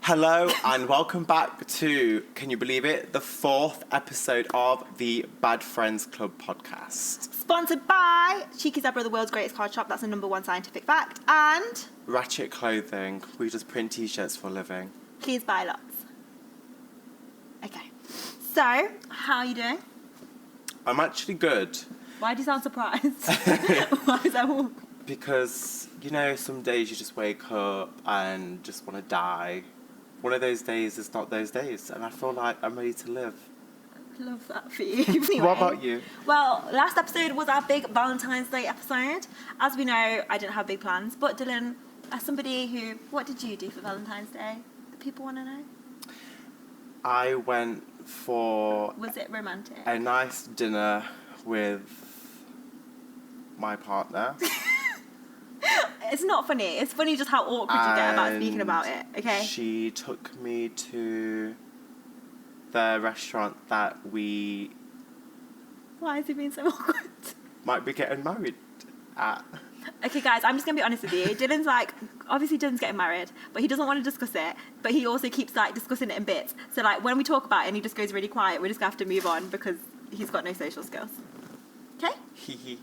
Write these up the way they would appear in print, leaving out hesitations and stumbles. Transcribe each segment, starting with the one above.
Hello and welcome back to, can you believe it, the 4th episode of the Bad Friends Club podcast. Sponsored by Cheeky Zebra, the world's greatest card shop. That's the #1 scientific fact. And Ratchet Clothing. We just print t-shirts for a living. Please buy lots. Okay. So, how are you doing? I'm actually good. Why do you sound surprised? Why is that all? Because, you know, some days you just wake up and just want to die. One of those days is not those days, and I feel like I'm ready to live. Love that for you. Anyway, What about you? Well, last episode was our big Valentine's Day episode. As we know, I didn't have big plans, but Dhillan, as somebody who, what did you do for Valentine's Day? The people want to know. I went for... Was it romantic? A nice dinner with my partner. It's not funny. It's funny just how awkward you get about speaking about it, okay? She took me to the restaurant that we Why is he being so awkward? might be getting married at. Okay, guys, I'm just going to be honest with you. Dylan's like, obviously Dylan's getting married, but he doesn't want to discuss it, but he also keeps, like, discussing it in bits. So, like, when we talk about it and he just goes really quiet, we're just going to have to move on because he's got no social skills. Okay? Hee hee.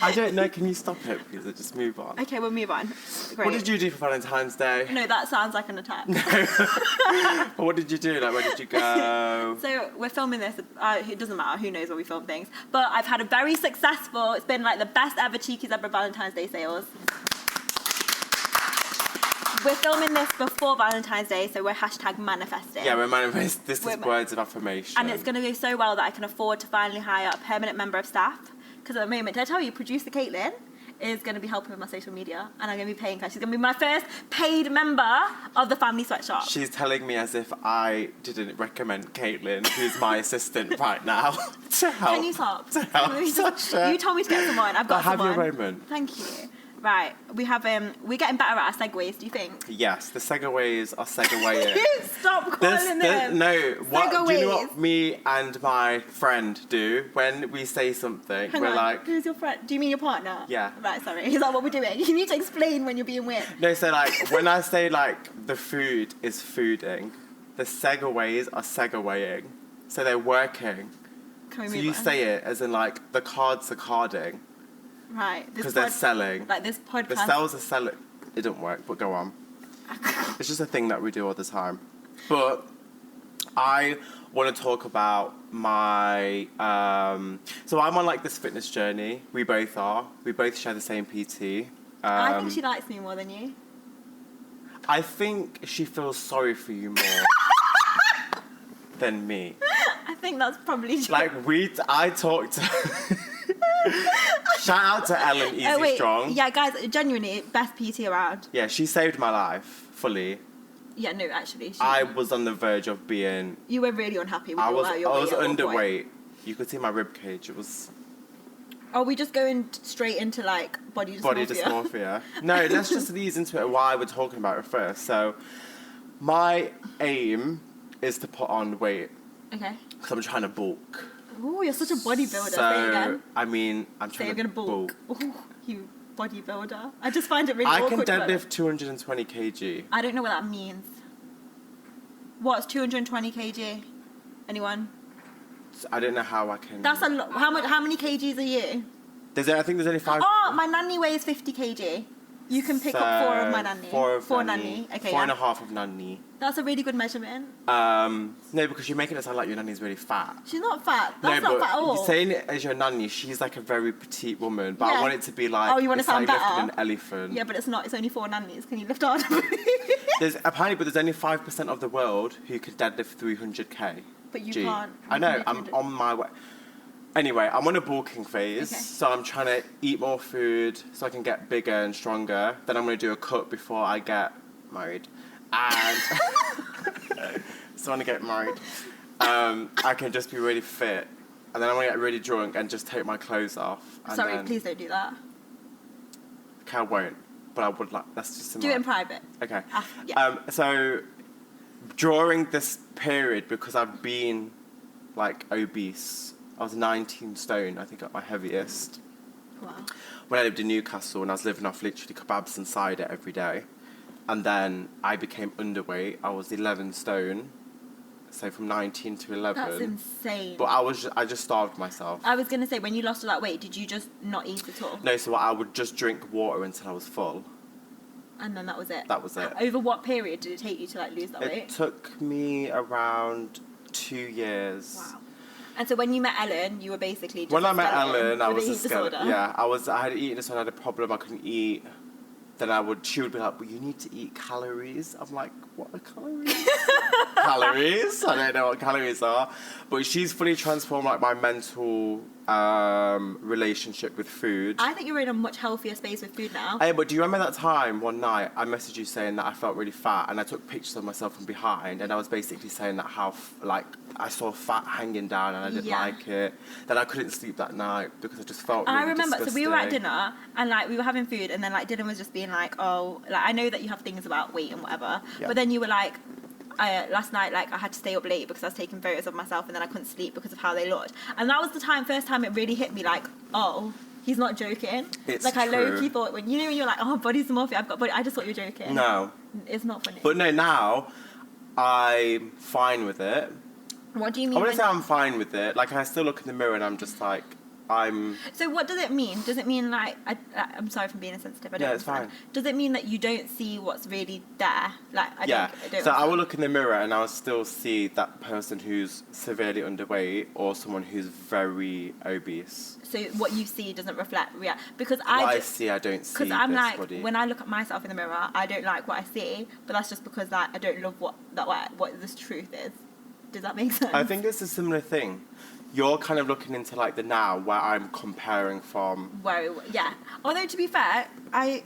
I don't know, can you stop it please or just move on? Okay, we'll move on. Great. What did you do for Valentine's Day? No, that sounds like an attack. But what did you do? Like, where did you go? So we're filming this. It doesn't matter. Who knows where we film things. But I've had a very successful, it's been like the best ever Cheeky Zebra Valentine's Day sales. We're filming this before Valentine's Day, so we're #manifesting. Yeah, we're manifesting. This is words of affirmation. And it's going to go so well that I can afford to finally hire a permanent member of staff. Because at the moment, did I tell you, producer Caitlin is going to be helping with my social media, and I'm going to be paying her. She's going to be my first paid member of the family sweatshop. She's telling me as if I didn't recommend Caitlin, who's my assistant right now, to help. Can you stop? To help Sasha. You told me to get someone. I've got someone. Have your moment. Thank you. Right, we have we're getting better at our segues. Do you think? Yes, the segues are segueing. Stop calling them. No, what do you know Segues. what me and my friend do when we say something? Hang we're on. like, Who's your friend? Do you mean your partner? Yeah. Right, sorry. Is that what we're doing? You need to explain when you're being weird. no, so like when I say like the food is fooding, the segues are segueing, so they're working. Can we So move you on? say it as in like the cards are carding Right. because they're selling. Like this podcast. The sales are selling. It don't work, but go on. It's just a thing that we do all the time. But I want to talk about my... so I'm on like this fitness journey. We both are. We both share the same PT. I think she likes me more than you. I think she feels sorry for you more than me. I think that's probably true. Like I talked to... Shout out to Ellen Easy Strong. Yeah, guys, genuinely, best PT around. Yeah, she saved my life fully. Yeah, no, actually. I was on the verge of being... You were really unhappy with I your was weight at one point. underweight. You could see my rib cage. It was Are we just going straight into like body dysmorphia? body dysmorphia. No, let's just ease into it why we're talking about it first. So, my aim is to put on weight Okay. because I'm trying to bulk. Oh, you're such a bodybuilder. So, Say it again. I mean, I'm Say trying you're to gonna bulk. bulk. Ooh, you bodybuilder. I just find it really I awkward. can deadlift 220 kg. I don't know what that means. What's 220 kg? Anyone? So I don't know how I can... That's a lot. How many kgs are you? I think there's only 5... Oh, my nanny weighs 50 kg. You can pick up 4 of my nanny. Four nanny. Okay, Four yeah. and a half of nanny. That's a really good measurement. No, because you're making it sound like your nanny's really fat. She's not fat. That's no, not but fat at all. you're saying it as your nanny, she's like a very petite woman, but I Yeah. want it to be like... Oh, you want to it's sound like better? lifting an elephant. Yeah, but it's not. It's only 4 nannies. Can you lift harder? Apparently, but there's only 5% of the world who could deadlift 300k. But you Gee. can't. I You know, can do I'm 300. on my way. Anyway, I'm on a bulking phase, Okay. so I'm trying to eat more food so I can get bigger and stronger. Then I'm going to do a cut before I get married. And so when I get married, I can just be really fit. And then I'm going to get really drunk and just take my clothes off. And Sorry, then, please don't do that. Okay, I won't. But I would like, that's just Do it in private. Okay. Yeah. So during this period, because I've been like obese, I was 19 stone, I think, at my heaviest. Wow. When I lived in Newcastle and I was living off literally kebabs and cider every day. And then I became underweight. I was 11 stone. So from 19 to 11. That's insane. But I just starved myself. I was going to say, when you lost all that weight, did you just not eat at all? No, so I would just drink water until I was full. And then that was it? That was it. Over what period did it take you to like lose that weight? It took me around 2 years. Wow. And so when you met Ellen, you were basically just when I met skeleton Ellen, I with was an a eating skeleton. disorder. Yeah, I had an eating disorder. I had a problem. I couldn't eat. Then she would be like, well, you need to eat calories. I'm like, what are calories? Calories? I don't know what calories are. But she's fully transformed like my mental relationship with food. I think you're in a much healthier space with food now. Hey, but do you remember that time one night I messaged you saying that I felt really fat and I took pictures of myself from behind and I was basically saying that how I saw fat hanging down and I didn't like it. Then I couldn't sleep that night because I just felt really I remember, disgusting. so we were at dinner and like we were having food and then like Dylan was just being like, oh, like I know that you have things about weight and whatever, but then you were like, last night, like I had to stay up late because I was taking photos of myself and then I couldn't sleep because of how they looked. And that was the first time it really hit me like, oh, he's not joking. It's like I true. low-key thought, when when you're like, oh, body dysmorphia, I've got body, I just thought you were joking. No. It's not funny. But no, now I'm fine with it. What do you mean? I wouldn't say I'm fine with it. Like I still look in the mirror and I'm just like, So what does it mean? Does it mean like I'm sorry for being insensitive. I don't it's understand. fine. Does it mean that you don't see what's really there? Like I don't So I will look in the mirror and I'll still see that person who's severely underweight or someone who's very obese. So what you see doesn't reflect because What I see, I don't see. Because I'm this like, body. when I look at myself in the mirror, I don't like what I see, but that's just because like I don't love what this truth is. Does that make sense? I think it's a similar thing. You're kind of looking into like the now, where I'm comparing from. Yeah. Although to be fair,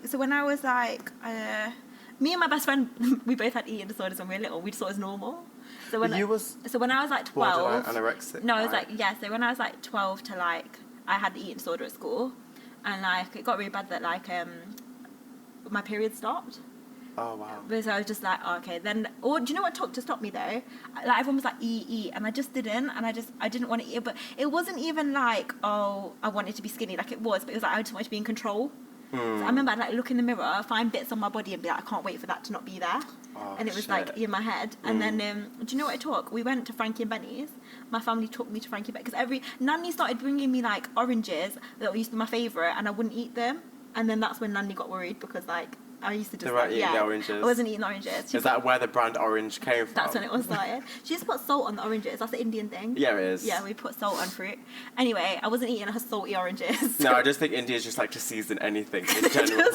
so when I was like, me and my best friend, we both had eating disorders when we were little. We just thought it was normal. So when I was like 12, anorexic. No, I was like So when I was like 12 to like, I had the eating disorder at school, and like it got really bad that like my period stopped. Oh wow. Because I was just like, oh, okay, then. Or do you know what took to stop me though? Like everyone was like, eat, and I just didn't, and I didn't want to eat. But it wasn't even like, oh, I wanted to be skinny, like it was, but it was like I just wanted to be in control. So I remember I'd like look in the mirror, find bits on my body, and be like, I can't wait for that to not be there. Oh, and it was like in my head. And then, do you know what it took? We went to Frankie and Benny's. My family took me to Frankie and Benny's because Nanny started bringing me like oranges that used to be my favourite, and I wouldn't eat them. And then that's when Nanny got worried because like. I used to just eating the oranges. I wasn't eating oranges. Is that where the brand orange came from? That's when it was started. She just put salt on the oranges. That's the Indian thing. Yeah, it is. Yeah, we put salt on fruit. Anyway, I wasn't eating her salty oranges. No, I just think Indians just like to season anything in general.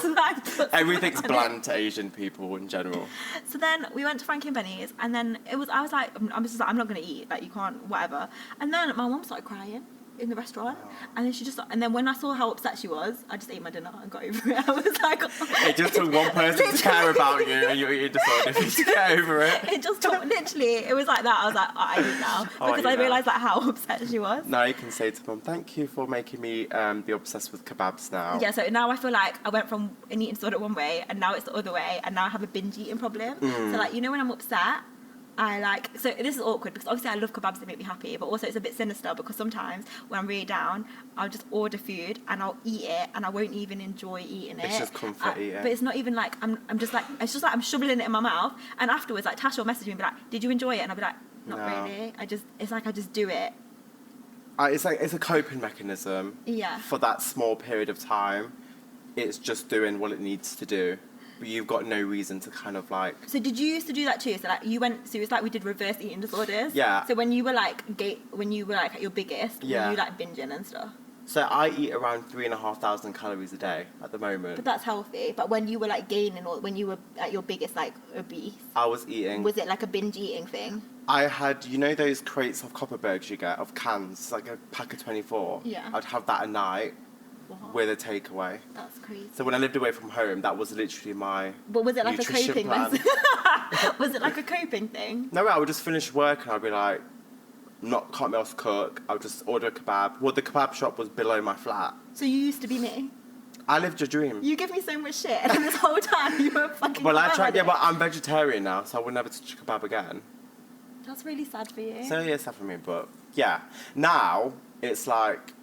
Everything's bland to Asian people in general. So then we went to Frankie and Benny's, and then I was like, I'm not gonna eat. Like you can't, whatever. And then my mum started crying in the restaurant, and then and then when I saw how upset she was, I just ate my dinner and got over it. I was like, it just took one person to care about you and your eating disorder to get over it. It just took literally. It was like that. I was like, oh, I eat now because I realised like how upset she was. Now you can say to mum, thank you for making me be obsessed with kebabs now. Yeah, so now I feel like I went from an eating disorder one way, and now it's the other way, and now I have a binge eating problem. So like, you know, when I'm upset, so this is awkward because obviously I love kebabs, they make me happy, but also it's a bit sinister because sometimes when I'm really down, I'll just order food and I'll eat it and I won't even enjoy eating it. It's just comfort eating. But it's not even like, I'm just like, it's just like I'm shoveling it in my mouth, and afterwards like Tasha will message me and be like, did you enjoy it? And I'll be like, not really. It's like I just do it. It's a coping mechanism. Yeah. For that small period of time, it's just doing what it needs to do. But you've got no reason to kind of like. So did you used to do that too? So like you went. So it was like we did reverse eating disorders. Yeah. So when you were like at your biggest, yeah. were you like binging and stuff? So I eat around 3,500 calories a day at the moment. But that's healthy. But when you were like gaining, or when you were at your biggest, like obese, I was eating. Was it like a binge eating thing? I had, you know, those crates of Copperbergs you get of cans, like a pack of 24. Yeah. I'd have that a night. Wow. With a takeaway. That's crazy. So when I lived away from home, that was literally my. But was it like a coping plan. Was it like a coping thing? No, I would just finish work and I'd be like, can't be able to cook. I would just order a kebab. Well, the kebab shop was below my flat. So you used to be me. I lived your dream. You give me so much shit, and this whole time you were fucking. Well, I tried. Yeah, but I'm vegetarian now, so I would never touch a kebab again. That's really sad for you. So yeah, it's sad for me, but yeah. Now it's like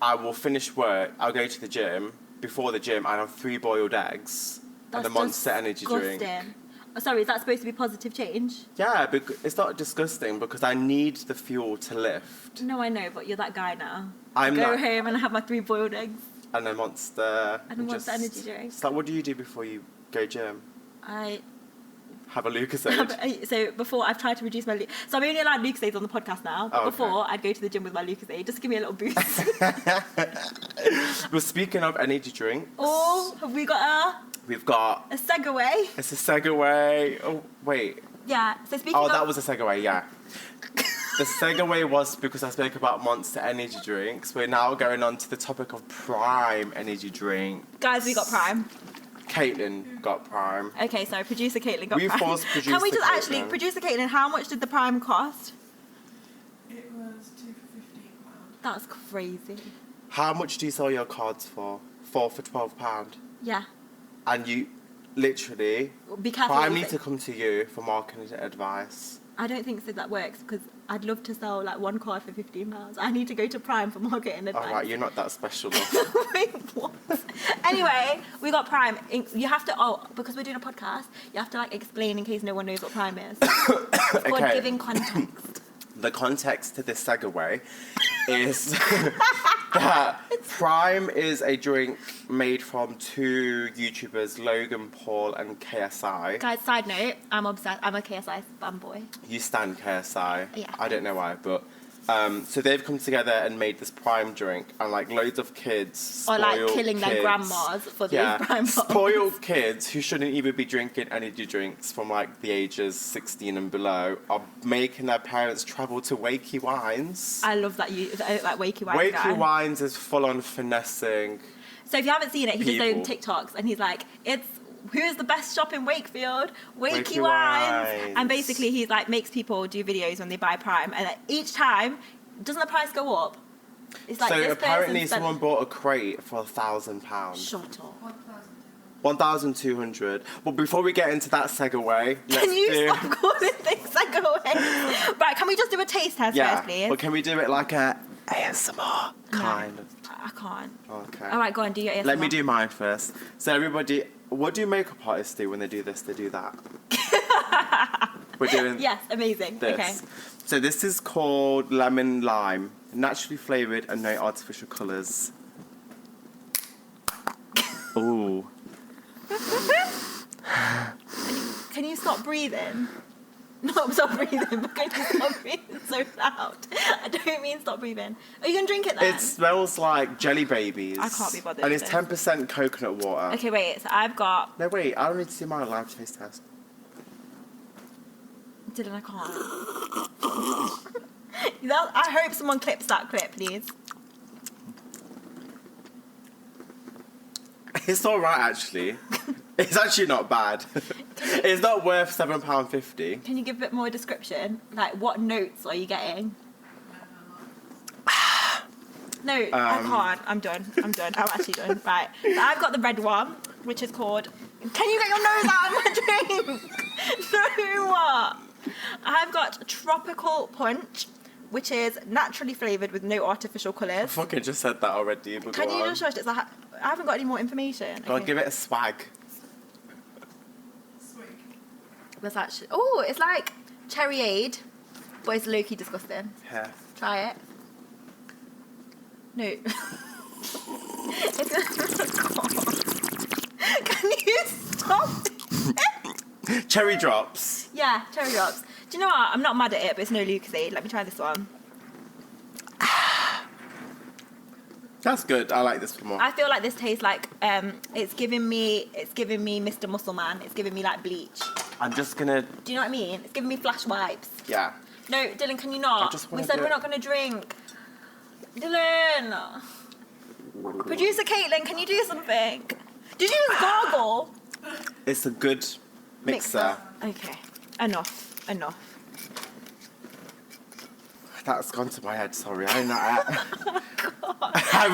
I will finish work, I'll go to the gym, before the gym, I have 3 boiled eggs and a Monster Energy drink. Oh, sorry, is that supposed to be positive change? Yeah, it's not disgusting because I need the fuel to lift. No, I know, but you're that guy now. I'm Go not, home and I have my 3 boiled eggs. and a Monster. And a Monster Energy drink. So what do you do before you go gym? I Have a Lucasade. So before, I've tried to reduce my... So I'm only allowed Lucasades on the podcast now. But Oh, okay. before, I'd go to the gym with my Lucasade just to give me a little boost. Well, speaking of energy drink, Oh, have we got we've got... a segue? It's a segue. Oh, wait. Yeah, so speaking Oh, of... that was a segue, yeah. The segue was because I spoke about Monster Energy drinks. We're now going on to the topic of Prime Energy drink. Guys, we got Prime. Caitlin got Prime. Okay, so producer Caitlin got We Prime. forced Can we producer just actually... Caitlin. Producer Caitlin, how much did the Prime cost? It was 2 for £15. That's crazy. How much do you sell your cards for? 4 for £12. Yeah. And you literally... Be careful. Prime what you need say. to come to you for marketing advice. I don't think so that works because I'd love to sell like 1 card for £15. I need to go to Prime for marketing advice. Alright, you're not that special though. Wait, what? Anyway, we got Prime. You have to, because we're doing a podcast, you have to like explain in case no one knows what Prime is. It's called Okay. giving context. The context to this segue is that Prime is a drink made from 2 YouTubers, Logan Paul and KSI. Guys, side note, I'm obsessed. I'm a KSI fanboy. You stand KSI. Yeah. I don't know why, but so they've come together and made this Prime drink, and like loads of kids, Or like spoiled killing their kids- grandmas for the yeah, Prime bottles. spoiled kids who shouldn't even be drinking energy drinks from like the ages 16 and below are making their parents travel to Wakey Wines. I love that like Wakey Wines guy. Wakey Wines is full on finessing. So if you haven't seen it, he does own People. TikToks and he's like, who's the best shop in Wakefield? Wakey Wakey Wines. Wines. And basically he's like makes people do videos when they buy Prime, and each time, doesn't the price go up? It's like So this apparently person spent- someone bought a crate for £1,000. Shut up. 1,200. But before we get into that segue, let's Can you do... stop calling things segue? Right, can we just do a taste test Yeah, first, please? but can we do it like a ASMR kind of? I can't. Okay. All right, go on, do your ASMR. Let me do mine first. So everybody, what do makeup artists do when they do this? They do that. We're doing Yes, amazing. this. Okay. So this is called lemon lime, naturally flavoured and no artificial colours. Ooh. Can you stop breathing? No, stop breathing, but can you stop breathing so loud? I don't mean stop breathing. Are you going to drink it then? It smells like jelly babies. I can't be bothered And with it's this. 10% coconut water. Okay, wait, so I've got... No, wait, I don't need to see my live taste test. Dylan, I can't. I hope someone clips that clip, please. It's alright, actually. It's actually not bad. It's not worth £7.50. Can you give a bit more description? Like, what notes are you getting? No, I can't. I'm done. I'm actually done. Right. So I've got the red one, which is called... Can you get your nose out of my drink? No, what? I've got Tropical Punch, which is naturally flavoured with no artificial I colours. fucking just said that already, but Can go you on. just shush? It's like, I haven't got any more information. Go on, Okay. give it a swag. There's actually... Oh, it's like cherryade, but it's low-key disgusting. Yeah. Try it. No. Can you stop? Cherry drops. Yeah, cherry drops. Do you know what? I'm not mad at it, but it's no Lucasade. Let me try this one. That's good. I like this one more. I feel like this tastes like it's giving me Mr. Muscleman. It's giving me like Bleach. I'm just gonna. Do you know what I mean? It's giving me flash vibes. Yeah. No, Dylan, can you I not? just We wanna said do we're it. not going to drink. Dylan. Producer Caitlin, can you do something? Did you just gargle? It's a good mixer. Okay. Enough. That's gone to my head. Sorry, I've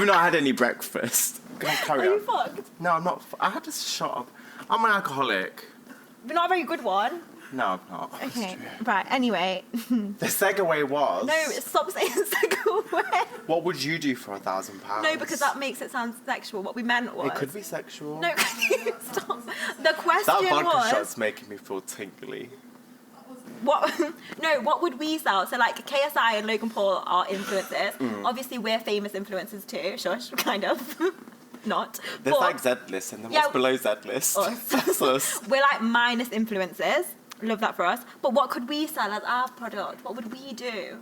not had any breakfast. Go on, Are carry you on. fucked? No, I'm not. I had to shut up. I'm an alcoholic. But not a very good one. No, I'm not. Okay, right. Anyway, The segue was. no, stop saying segue. What would you do for £1,000? No, because that makes it sound sexual. What we meant was. It could be sexual. No, stop. The question That vodka was. shot's making me feel tingly. What? No, what would we sell? So like KSI and Logan Paul are influencers. Mm. Obviously, we're famous influencers too. Shush, kind of. Not. There's But like Z-list, and then Yeah, what's below Z-list? us. That's us. we're like minus influencers. Love that for us. But what could we sell as our product? What would we do?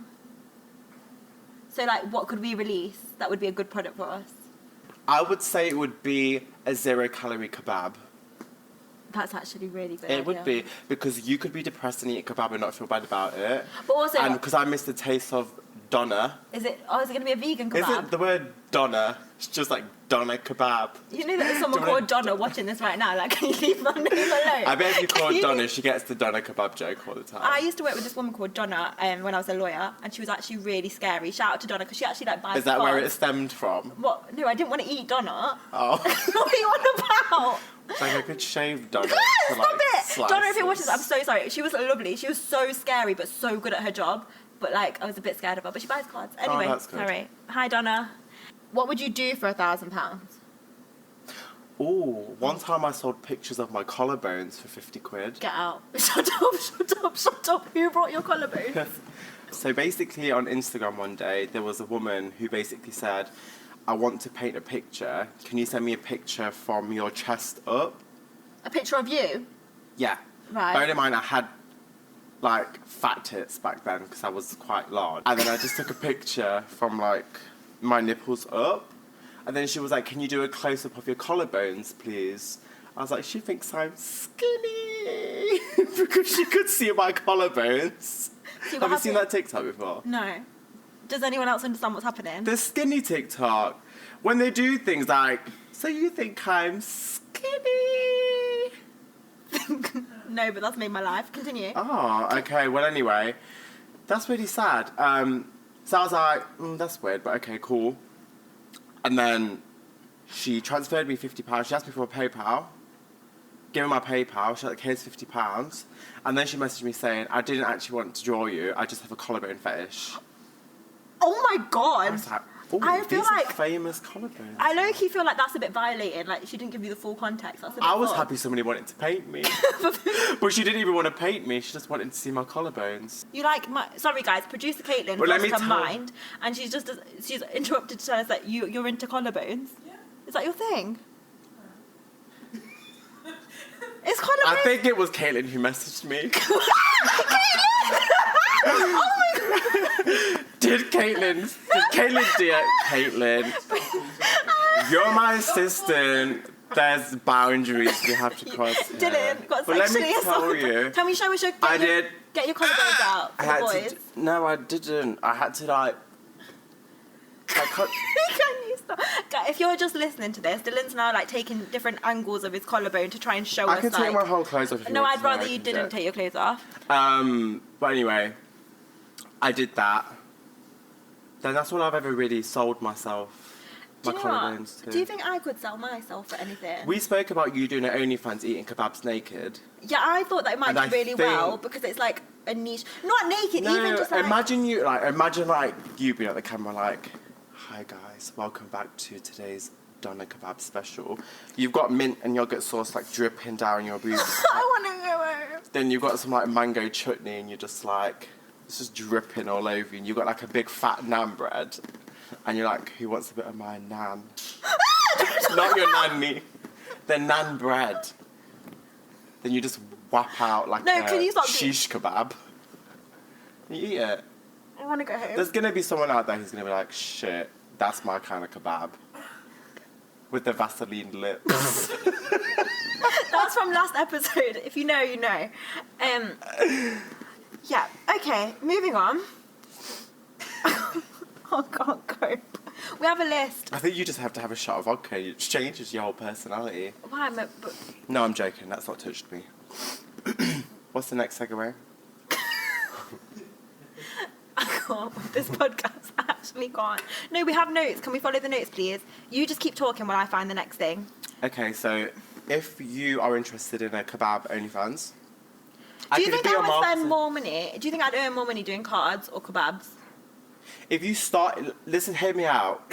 So like, what could we release that would be a good product for us? I would say it would be a 0-calorie kebab. That's actually really good. It would be, because you could be depressed and eat a kebab and not feel bad about it. But also, And because I miss the taste of doner. is it going to be a vegan kebab? Isn't the word doner? It's just like doner kebab. You know that there's someone Do you wanna- called Donna watching this right now. Like, can you leave my name alone? I bet if you call Can her Donna, she gets the doner kebab joke all the time. I used to work with this woman called Donna when I was a lawyer, and she was actually really scary. Shout out to Donna, because she actually like buys Is that where it cars. stemmed from? What? No, I didn't want to eat Donna. Oh. What are you on about? It's like a good shaved doner. to, Stop like, it! Donna, if you're watching slices. this, I'm so sorry. She was lovely. She was so scary, but so good at her job. But like, I was a bit scared of her. But she buys cards. Anyway, that's good. sorry. Hi, Donna. What would you do for £1,000? Ooh, one time I sold pictures of my collarbones for 50 quid. Get out. Shut up, shut up, shut up. Who brought your collarbone? So basically on Instagram one day, there was a woman who basically said, I want to paint a picture. Can you send me a picture from your chest up? A picture of you? Yeah. Right. Bearing in mind I had like fat tits back then because I was quite large. And then I just took a picture from like my nipples up. And then she was like, can you do a close-up of your collarbones, please? I was like, she thinks I'm skinny because she could see my collarbones. See what Have you seen happened? that TikTok before? No. Does anyone else understand what's happening? The skinny TikTok. When they do things like, so you think I'm skinny? No, but that's made my life. Continue. Oh, okay. Well, anyway, that's really sad. So I was like, that's weird, but okay, cool. And then she transferred me £50. She asked me for a PayPal. Gave her my PayPal. She was like, here's £50. And then she messaged me saying, I didn't actually want to draw you. I just have a collarbone fetish. Oh my I god. was like, ooh, I feel these are like- famous collarbones. I low-key feel like that's a bit violating. Like, she didn't give you the full context. That's a bit I was odd. happy somebody wanted to paint me. But she didn't even want to paint me. She just wanted to see my collarbones. You like my... Sorry, guys. Producer Caitlin Well, let lost me her tell- mind. And she's interrupted to tell us that you're into collarbones. Yeah. Is that your thing? It's collarbones. I think it was Caitlin who messaged me. Oh my god. Did Caitlin do it? Caitlin, you're my assistant. There's boundaries you have to cross. here. Didn't. Got But let me sexually tell assaulted. you, Can we show us your... I did. Get your collarbones out I for had the to. boys. No, I didn't. I had to like. Can you stop? Guys, if you're just listening to this, Dylan's now like taking different angles of his collarbone to try and show I us can like... take my whole clothes off. If you No, want I'd to know, rather I you can do didn't it. take your clothes off. But anyway, I did that. Then that's all I've ever really sold myself. Do My you know collarbones what? to. Do you think I could sell myself for anything? We spoke about you doing an OnlyFans eating kebabs naked. Yeah, I thought that it might And do I really think- well because it's like a niche. Not naked, even just like... imagine you being at the camera like, hi guys, welcome back to today's doner kebab special. You've got mint and yogurt sauce like dripping down your boobs. I want to go home. Then you've got some like mango chutney and you're just like, it's just dripping all over you. And you've got like a big fat naan bread. And you're like, who wants a bit of my naan? Not your nanny. The naan bread. Then you just whap out like No, a can you stop shish kebab. You eat it. I want to go home. There's gonna be someone out there who's gonna be like, shit, that's my kind of kebab. With the Vaseline lips. That's from last episode. If you know, you know. Yeah, okay, moving on. I can't cope. We have a list. I think you just have to have a shot of vodka. It changes your whole personality. Why? But No, I'm joking. That's not touched me. What's the next segue? I can't with this podcast. I actually can't. No, we have notes. Can we follow the notes, please? You just keep talking while I find the next thing. Okay, so if you are interested in a kebab OnlyFans, Do you could think be I a would spend marketer. more money? Do you think I'd earn more money doing cards or kebabs? If you start, listen, hear me out.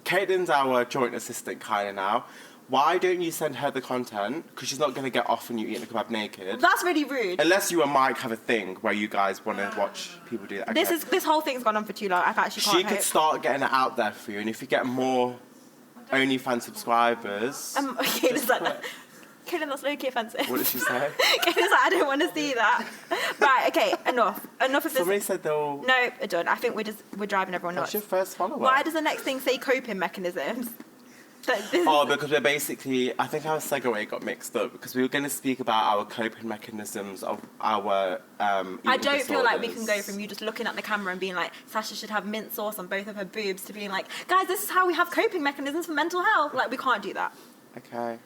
Caitlin's our joint assistant kind of now. Why don't you send her the content? Because she's not going to get off when you eat a kebab naked. That's really rude. Unless you and Mike have a thing where you guys want to watch people do that. Okay. This whole thing's gone on for too long. I actually can't She hope. could start getting it out there for you, and if you get more OnlyFans subscribers, Okay, just that's like put- that. Kaden, that's low-key offensive. What did she say? Kaden's like, I don't want to see that. Right, okay, enough of this. Somebody said they'll. No, we're done. I think we're driving everyone That's nuts. your first follower. Why does the next thing say coping mechanisms? Oh, because we're basically. I think our segue got mixed up because we were going to speak about our coping mechanisms of our. I don't feel like we can go disorders. from you just looking at the camera and being like, Sasha should have mint sauce on both of her boobs to being like, guys, this is how we have coping mechanisms for mental health. Like, we can't do that. Okay.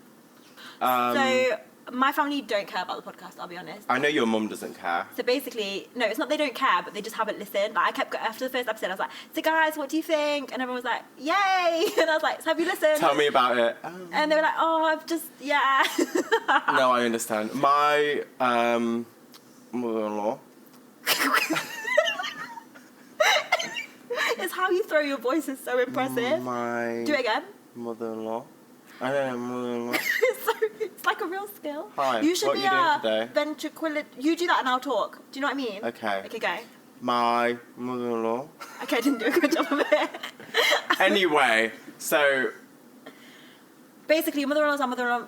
So, my family don't care about the podcast, I'll be honest. I know your mum doesn't care. So basically, no, it's not they don't care, but they just haven't listened. Like, I kept, after the first episode, I was like, so guys, what do you think? And everyone was like, yay! And I was like, so have you listened? Tell me about it. And they were like, oh, I've just, yeah. No, I understand. My mother-in-law. It's how you throw your voice is so impressive. My Do it again. mother-in-law. I don't know, mother-in-law. It's like a real skill. Hi, You should what be you doing a today? ventricular. You do that and I'll talk. Do you know what I mean? Okay. Okay, go. My mother-in-law. Okay, I didn't do a good job of it. Anyway, so Basically, your mother-in-law's our mother-in-law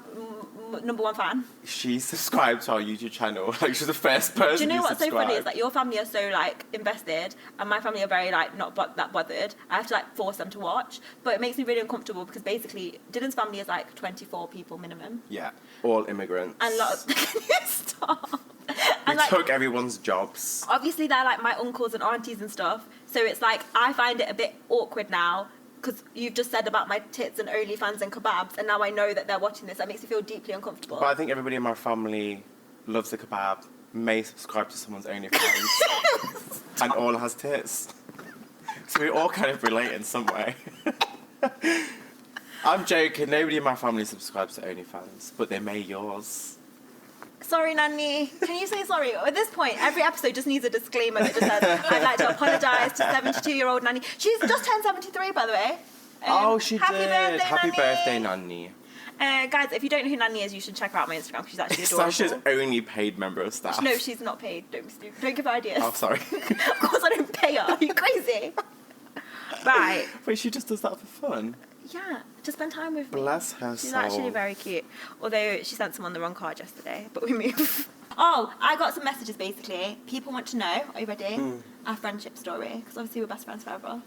number one fan. she subscribed to our YouTube channel. Like, she's the first person Do you know who what's so funny is subscribed. that your family are so like invested, and my family are very like not that bothered. I have to like force them to watch, but it makes me really uncomfortable because basically Dylan's family is like 24 people minimum, Yeah, all immigrants. and a lot of stop. We And like took everyone's jobs. obviously they're like my uncles and aunties and stuff, so it's like I find it a bit awkward now. Because you've just said about my tits and OnlyFans and kebabs, and now I know that they're watching this. That makes me feel deeply uncomfortable. But I think everybody in my family loves a kebab, may subscribe to someone's OnlyFans, and all has tits. So we all kind of relate in some way. I'm joking. Nobody in my family subscribes to OnlyFans, but they may yours. Sorry, Nanny. Can you say sorry? At this point, every episode just needs a disclaimer that just says, I'd like to apologise to 72-year-old Nanny. She's just turned 73, by the way. Oh, she happy did. Birthday, Happy Nanny. birthday, Nanny. Guys, if you don't know who Nanny is, you should check her out on my Instagram. She's actually adorable. Sasha's only paid member of staff. No, she's not paid. Don't be stupid. Don't give her ideas. Oh, sorry. Of course I don't pay her. Are you crazy? Right. Wait, she just does that for fun? Yeah, to spend time with me. Bless her She's soul. actually very cute. Although she sent someone the wrong card yesterday, but we move. Oh, I got some messages basically. People want to know, are you ready? Our friendship story. Because obviously we're best friends forever.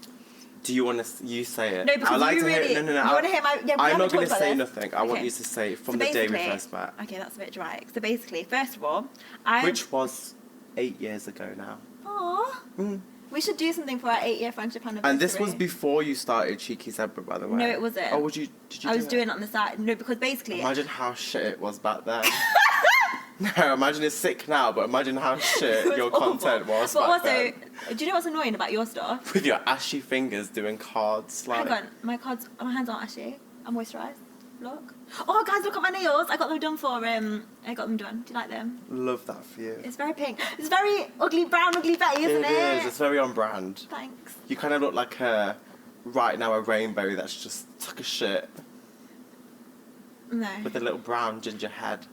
Do you want to? You say it. No, because I like you to really. Hear, no. You want to hear my. Yeah, we I'm haven't not going to talked say about this. nothing. I want Okay. you to say it from So the day we basically- first met, Okay, that's a bit dramatic. So basically, first of all, which was 8 years ago now. Aww. We should do something for our 8-year friendship anniversary. And this was before you started Cheeky Zebra, by the way. No, it wasn't. Oh, did you? I was doing it on the side. No, because basically. Imagine how shit it was back then. No, imagine it's sick now, but imagine how It shit was your awful. content was But back also, then. do you know what's annoying about your stuff? With your ashy fingers doing cards, like. Hang on, my hands aren't ashy. I'm moisturised. Look. Oh, guys, look at my nails. I got them done for. I got them done. Do you like them? Love that for you. It's very pink. It's very ugly brown, ugly Betty, isn't it? It is. It's very on brand. Thanks. You kind of look like right now a rainbow that's just took a shit No. with a little brown ginger head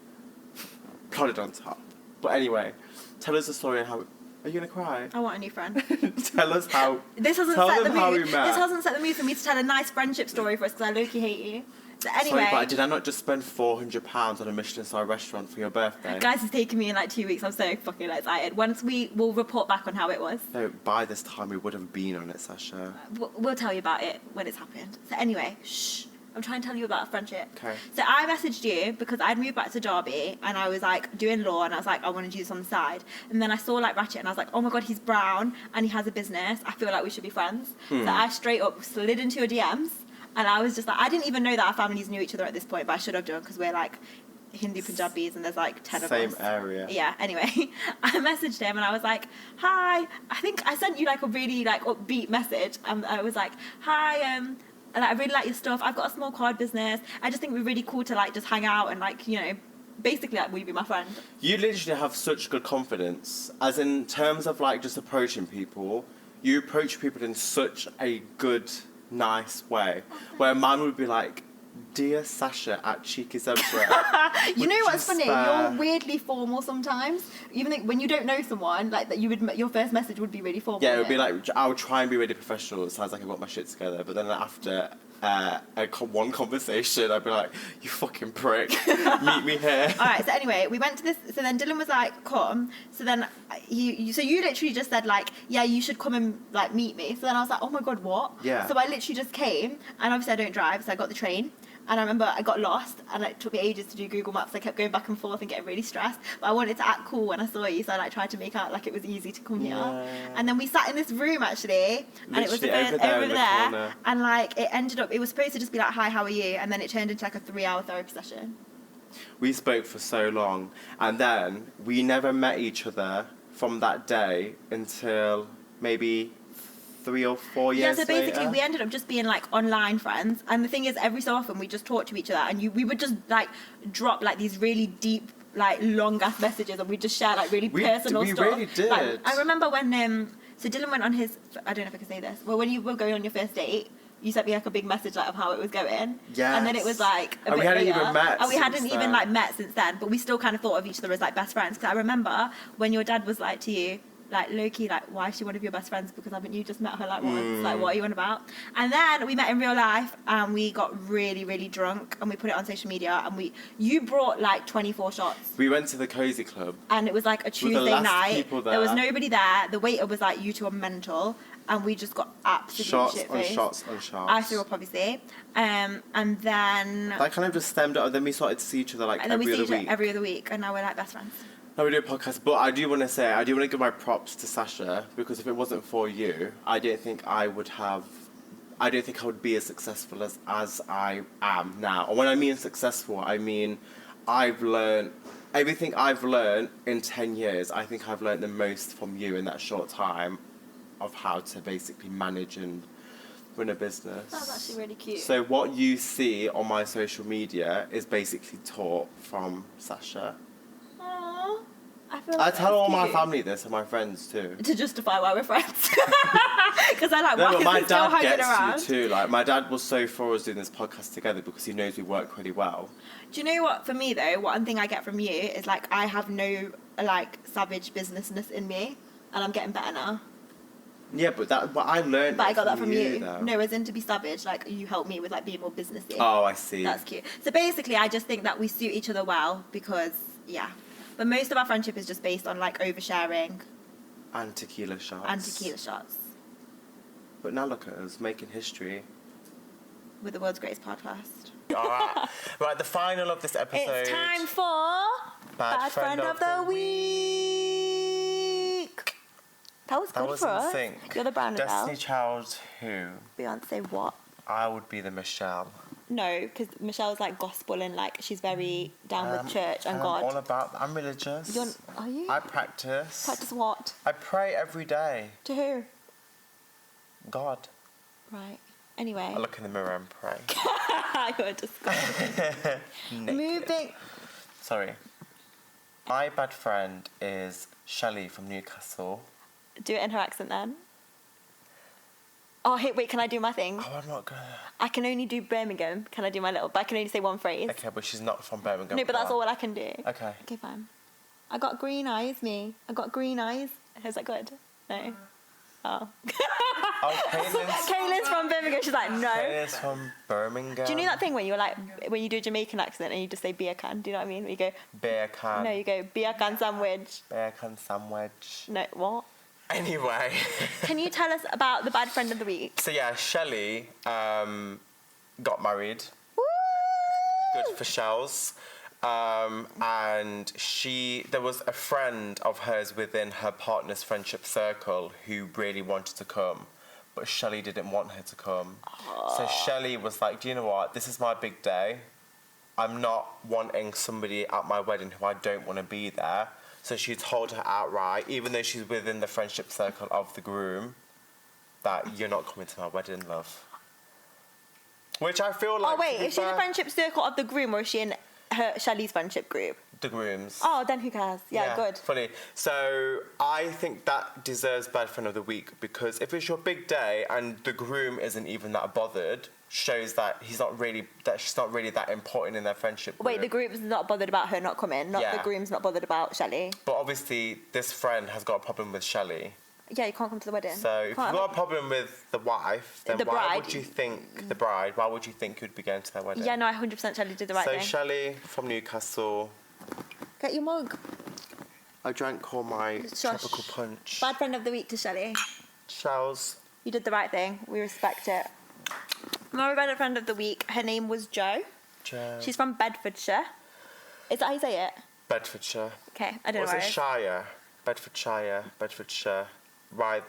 colored on top. But anyway, tell us the story and how. Are you gonna cry? I want a new friend. Tell us how. This hasn't Tell set the them how mood. we met. This hasn't set the mood for me to tell a nice friendship story for us because I low-key hate you. So anyway, Sorry, but did I not just spend £400 on a Michelin star restaurant for your birthday? guys, it's taken me in like 2 weeks. I'm so fucking excited. Once we'll report back on how it was. No, by this time we would have been on it, Sasha. We'll tell you about it when it's happened. So anyway, shh. I'm trying to tell you about a friendship. Okay. So I messaged you because I'd moved back to Derby and I was like doing law and I was like, I want to do this on the side. And then I saw like Ratchet and I was like, oh my God, he's brown and he has a business. I feel like we should be friends. So I straight up slid into your DMs and I was just like, I didn't even know that our families knew each other at this point, but I should have done because we're like Hindu Punjabis and there's like 10 of Same us. area. Yeah, anyway, I messaged him and I was like, hi. I think I sent you like a really like upbeat message. I was like, hi, and I really like your stuff. I've got a small card business. I just think it'd be really cool to like just hang out and like, you know, basically, like, will you be my friend? You literally have such good confidence, as in terms of like just approaching people. You approach people in such a good, nice way, where man would be like, "Dear Sasha at Cheeky Zebra." You know what's funny? spare- You're weirdly formal sometimes. Even when you don't know someone, like that, your first message would be really formal. Yeah, it would be like, I would try and be really professional. It sounds like I've got my shit together. But then after one conversation, I'd be like, you fucking prick. Meet me here. All right. So anyway, we went to this. So then Dhillan was like, "Come." So then you literally just said like, "Yeah, you should come and like meet me." So then I was like, "Oh my god, what?" Yeah. So I literally just came, and obviously I don't drive, so I got the train. And I remember I got lost, and it took me ages to do Google Maps. I kept going back and forth and getting really stressed. But I wanted to act cool when I saw you, so I like tried to make out like it was easy to come here. And then we sat in this room actually, and it was Literally over there in the corner. and like it ended up. It was supposed to just be like, "Hi, how are you?" And then it turned into like a 3-hour therapy session. We spoke for so long, and then we never met each other from that day until maybe 3 or 4 years Yeah, so basically later. we ended up just being like online friends, and the thing is, every so often we just talk to each other, and we would just like drop like these really deep, like long ass messages, and we just share like really personal we stuff. really did. Like, I remember when so Dhillan went on his, I don't know if I can say this, well, when you were going on your first date, you sent me like a big message like of how it was going. Yes. And then it was like a And we bit hadn't later, even met and we hadn't since even then. like met since then, but we still kind of thought of each other as like best friends. Because I remember when your dad was like to you, like, low-key, like, why is she one of your best friends? Because haven't you just met her like once? Like, what are you on about? And then we met in real life, and we got really, really drunk, and we put it on social media, and you brought like 24 shots. We went to the Cozy Club. And it was like a the Tuesday last night. people There was there. nobody there. The waiter was like, "You two are mental," and we just got absolutely Shots shit on faced. shots on shots. I threw up, obviously, and then That kind of just stemmed up. Then we started to see each other like and then we every see other each week. other every other week, and now we're like best friends. Now we do a podcast, but I do want to give my props to Sasha, because if it wasn't for you, I don't think I would be as successful as I am now. And when I mean successful, I mean I've learned everything I've learned in 10 years. I think I've learned the most from you in that short time of how to basically manage and run a business. That's actually really cute. So what you see on my social media is basically taught from Sasha. Aww, I feel I like tell all that's my cute. family this and my friends too. To justify why we're friends. Because I like, No, why but is my he still dad hanging gets around? you too. Like, my dad was so for us doing this podcast together because he knows we work really well. Do you know what, for me though, one thing I get from you is like, I have no like savage businessness in me, and I'm getting better now. Yeah, but I learned. But I it got that from you. though. No, as in to be savage, like you help me with like being more businessy. Oh, I see. That's cute. So basically, I just think that we suit each other well because, yeah. But most of our friendship is just based on like oversharing And tequila shots. and tequila shots But now look at us making history. with the world's greatest podcast. All right. Right, the final of this episode. It's time for Bad Friend of the Week. That was That good was for in us. sync. You're the Brown Destiny Adele. Child who? Beyonce what? I would be the Michelle. No, because Michelle's like gospel and like she's very down with church and God. I'm all about. I'm religious. Are you? I practice. Practice what? I pray every day. To who? God. Right. Anyway. I look in the mirror and pray. You're disgusting. Naked. Moving. Sorry. My bad friend is Shelley from Newcastle. Do it in her accent then. Oh, wait, can I do my thing? Oh, I'm not gonna. I can only do Birmingham. Can I do my little? But I can only say one phrase. Okay, but she's not from Birmingham. No, but that's all I can do. Okay. Okay, fine. I got green eyes, me. I got green eyes. Is that good? No. Oh. Oh, Caitlin's Kaylin's from Birmingham. She's like, no. Caitlin's from Birmingham. Do you know that thing when you're like, when you do a Jamaican accent and you just say beer can? Do you know what I mean? When you go, Beer can. no, you go beer can sandwich. Beer can sandwich. No, what? Anyway. Can you tell us about the bad friend of the week? So yeah, Shelley got married. Woo! Good for Shells. And there was a friend of hers within her partner's friendship circle who really wanted to come, but Shelley didn't want her to come. So Shelley was like, do you know what? This is my big day. I'm not wanting somebody at my wedding who I don't want to be there. So she told her outright, even though she's within the friendship circle of the groom, that you're not coming to my wedding, love. Which I feel like... Oh, wait, to be is she in the fair- friendship circle of the groom or is she in Shelley's friendship group? The grooms. Oh, then who cares? Yeah, good. Funny. So I think that deserves bad friend of the week because if it's your big day and the groom isn't even that bothered, shows that she's not really that important in their friendship group. Wait, the groom's not bothered about her not coming. Not Yeah. the groom's not bothered about Shelley. But obviously, this friend has got a problem with Shelley. Yeah, you can't come to the wedding. So if you've got a problem with the wife, then The why bride. would you think the bride? Why would you think you'd be going to their wedding? Yeah, no, 100% Shelley did the right so thing. Shelley from Newcastle. Get your mug. I drank all my Shush. tropical punch. Bad friend of the week to Shelley. Shells. You did the right thing. We respect it. My bad friend of the week, her name was Jo. Jo. She's from Bedfordshire. Is that how you say it? Bedfordshire. Okay, I don't What's know it? where it is. Shire. Bedfordshire. Right,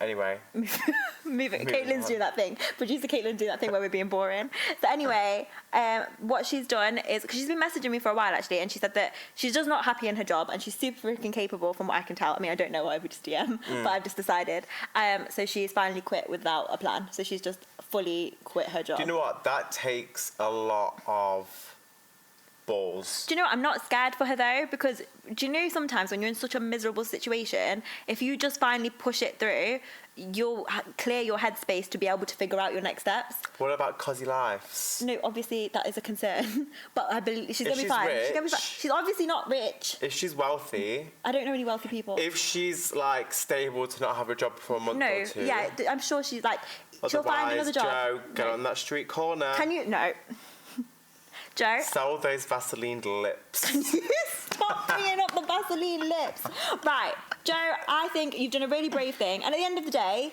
anyway. Move it. Moving Caitlin's on. doing that thing. Producer Caitlin do that thing where we're being boring. So anyway, what she's done is, because she's been messaging me for a while actually, and she said that she's just not happy in her job and she's super freaking capable from what I can tell. I mean, I don't know, I would just DM, but I've just decided. So she's finally quit without a plan. So she's just fully quit her job. Do you know what? That takes a lot of balls. Do you know what? I'm not scared for her though, because do you know sometimes when you're in such a miserable situation, if you just finally push it through, you'll clear your headspace to be able to figure out your next steps. What about cosy lives? No, obviously that is a concern, but I believe she's If gonna be she's fine. rich- She's gonna be fine. She's obviously not rich. If she's wealthy, I don't know any wealthy people. if she's like stable to not have a job for a month No, or two. yeah, I'm sure she's like she'll find Otherwise, another job. Joe, get No. on that street corner. Can you no? Joe, Sell those Vaseline lips. stop bringing up the Vaseline lips. Right, Joe, I think you've done a really brave thing, and at the end of the day,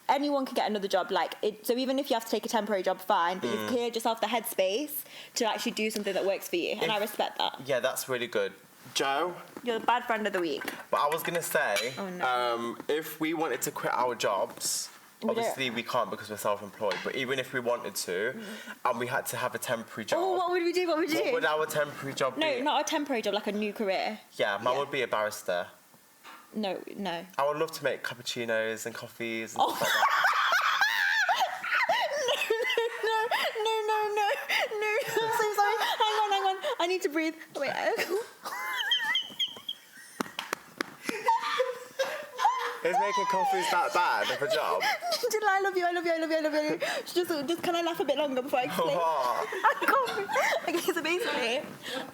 anyone can get another job. Like it, so even if you have to take a temporary job, fine, but you've cleared yourself the headspace to actually do something that works for you, and I respect that. Yeah, that's really good. Joe, You're the bad friend of the week. but I was gonna say, Oh, no. if we wanted to quit our jobs, We don't. obviously we can't because we're self-employed. But even if we wanted to, and we had to have a temporary job, Oh, what would we do? What would we what do? would our temporary job No, be? not a temporary job, like a new career. Yeah, mine Yeah. would be a barrister. No. I would love to make cappuccinos and coffees and Oh. stuff like that. No. I'm so sorry. Hang on. I need to breathe. Wait. Is making coffees that bad of a job? Dylan, I love you. Just can I laugh a bit longer before I explain? What? I can't. Okay, so basically,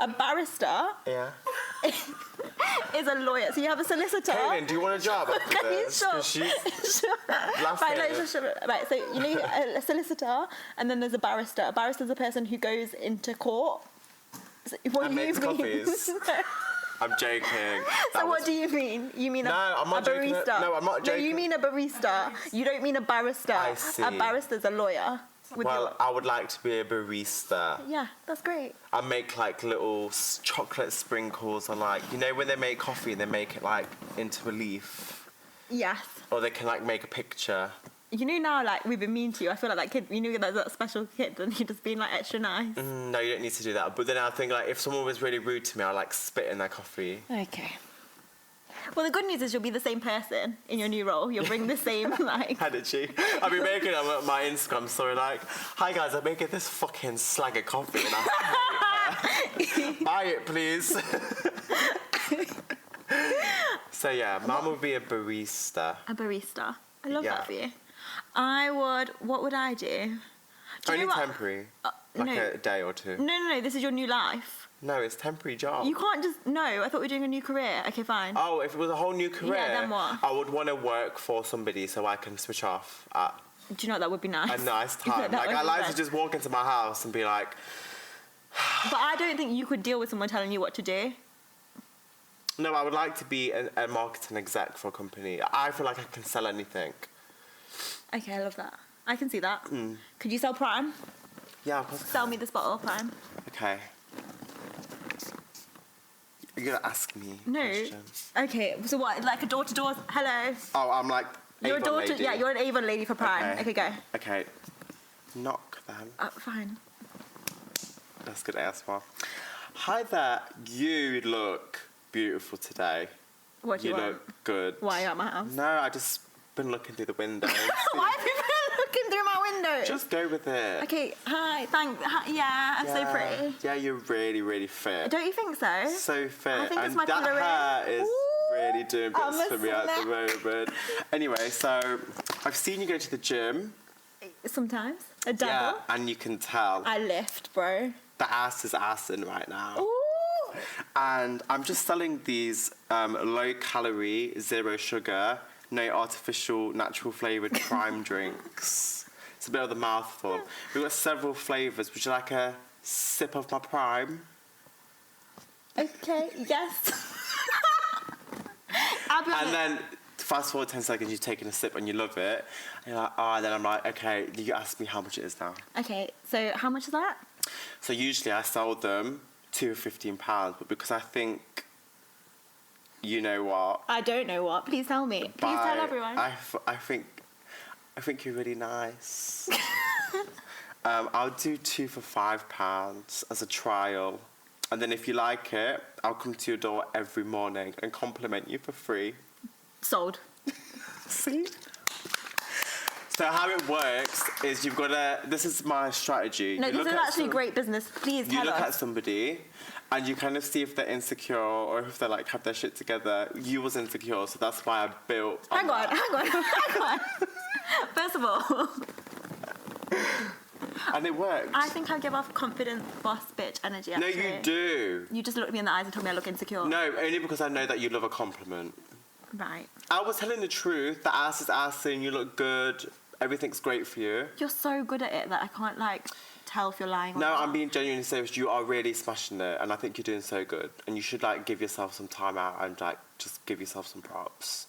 a barrister Yeah. is a lawyer. So you have a solicitor. Caitlin, do you want a job after Can you this? stop? 'Cause she's Sure. laughing. Right, no, sure. Right, so you need a solicitor, and then there's a barrister. A barrister is a person who goes into court. So what And do you makes mean? coffees. I'm joking. So what do you mean? You mean No, I'm not a joking. barista? No, I'm not No, you joking. mean a barista. You don't mean a barrister. I see. A barrister's a lawyer. With Well, I would like to be a barista. yeah, that's great. I make like little chocolate sprinkles on like, you know when they make coffee, they make it like into a leaf. Yes. Or they can like make a picture. You know now, like, we've been mean to you. I feel like that kid, you knew that special kid and you're just being, like, extra nice. No, you don't need to do that. But then I think like if someone was really rude to me, I'd like spit in their coffee. Okay. Well, the good news is you'll be the same person in your new role. You'll bring the same, like... Energy. I'll be making them at my Instagram story like, hi guys, I'm making this fucking slag of coffee and I hate her. Buy it, please. So yeah, mum would be a barista. A barista. I love Yeah. that for you. What would I do? Do you Only know what? temporary. Like no. a day or two. No, this is your new life. No, it's temporary job. You can't just... No, I thought we were doing a new career. Okay, fine. Oh, if it was a whole new career, then what? I would want to work for somebody so I can switch off at Do you know what? That would be nice. a nice time. That Like would I be like nice. to just walk into my house and be like, But I don't think you could deal with someone telling you what to do. no, I would like to be a marketing exec for a company. I feel like I can sell anything. Okay, I love that. I can see that. Mm. Could you sell Prime? Yeah, of course. I Sell can. me this bottle of Prime. Okay. You're gonna ask me No. questions. Okay, so what? Like a door-to-door... Hello? Oh, I'm like You're a Avon daughter... lady. Yeah, you're an Avon lady for Prime. Okay, go. Okay. Knock then. Fine. That's good ASMR. Hi there. You look beautiful today. What do you want? look good. Why are you at my house? No, I just been looking through the window. Why have you been looking through my windows. Just go with it. Okay, hi, yeah, I'm so pretty. Yeah, you're really, really fit. Don't you think so? So fit. I think it's and my that hair is really doing bits for me at the moment. Anyway, so I've seen you go to the gym. Sometimes. A double. Yeah, and you can tell. I lift, bro. The ass is assing right now. Ooh. And I'm just selling these low-calorie, zero sugar, no artificial, natural flavoured prime drinks. It's a bit of the mouthful. We've got several flavours. Would you like a sip of my prime? Okay, yes. I'll be And honest. then fast forward 10 seconds, you've taken a sip and you love it. And you're like, oh, and then I'm like, okay, you ask me how much it is now. Okay, so how much is that? So usually I sell them £2 or £15, but because I think, you know what? I don't know what. Please tell me. Please tell everyone. I think you're really nice. I'll do 2 for £5 as a trial. And then if you like it, I'll come to your door every morning and compliment you for free. Sold. See? So how it works is you've got to... This is my strategy. No, You this look is at actually great business. Please You tell look at us. somebody and you kind of see if they're insecure or if they like have their shit together. You was insecure, so that's why I built Hang on. that. First of all, And it worked. I think I give off confident boss bitch energy. No, Actually. you do. You just looked me in the eyes and told me I look insecure. No, only because I know that you love a compliment. Right. I was telling the truth. The ass is assing, you look good, everything's great for you. You're so good at it that I can't like tell if you're lying or No, not. I'm being genuinely serious. You are really smashing it, and I think you're doing so good. And you should like give yourself some time out and like just give yourself some props.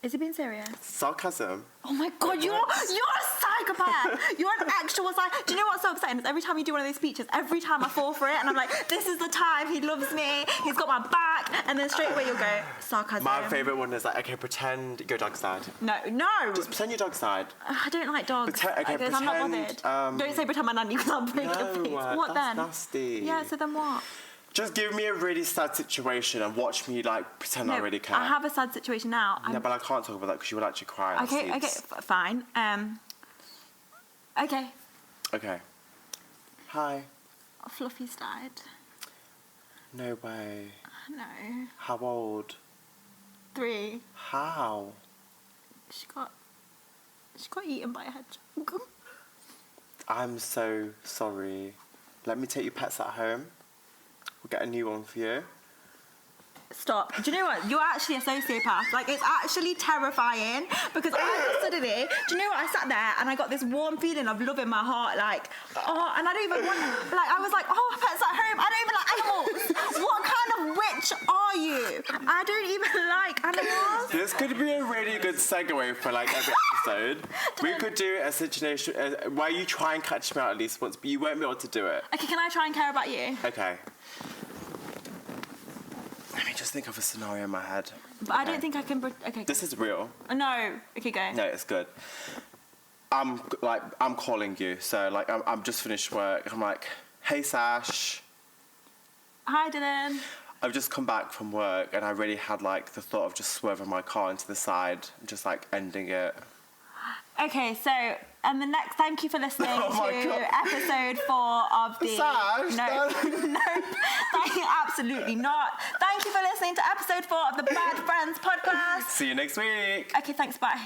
Is he being serious? Sarcasm. Oh my god, you're a psychopath. You're an actual psychopath. Do you know what's so upsetting? Is every time you do one of those speeches, every time I fall for it, and I'm like, this is the time, he loves me, he's got my back, and then straight away you'll go, sarcasm. My favourite one is like, okay, pretend your dog's died. No. Just pretend your dog's died. I don't like dogs. Okay, I'm not pretend, bothered. Don't say pretend my nanny because I'll break your face. What that's then? nasty. Yeah, so then what? Just give me a really sad situation and watch me like pretend I really care. I have a sad situation now. No, but I can't talk about that because you will actually cry. Okay, fine. Okay. Okay. Hi. Fluffy's died. No way. No. How old? 3. How? She got eaten by a hedgehog. I'm so sorry. Let me take your pets at home. We'll get a new one for you. Stop. Do you know what? You're actually a sociopath. Like, it's actually terrifying because I suddenly, do you know what? I sat there and I got this warm feeling of love in my heart. Like, oh, and I don't even want, like, I was like, oh, pets at home. I don't even like animals. What kind of witch are you? I don't even like animals. This could be a really good segue for like every episode. We could do a situation where you try and catch me out at least once, but you won't be able to do it. Okay, can I try and care about you? Okay. Let me just think of a scenario in my head. But I don't think I can. Okay. This is real. No. Okay, go. No, it's good. I'm calling you. So like I'm just finished work. I'm like, hey Sash. Hi, Dylan. I've just come back from work and I really had like the thought of just swerving my car into the side and just like ending it. Okay, so and the next. Thank you for listening Oh my to God. episode 4 of the. Sash, No, thank you, absolutely not. Thank you for listening to episode 4 of the Bad Friends podcast. See you next week. Okay, thanks. Bye.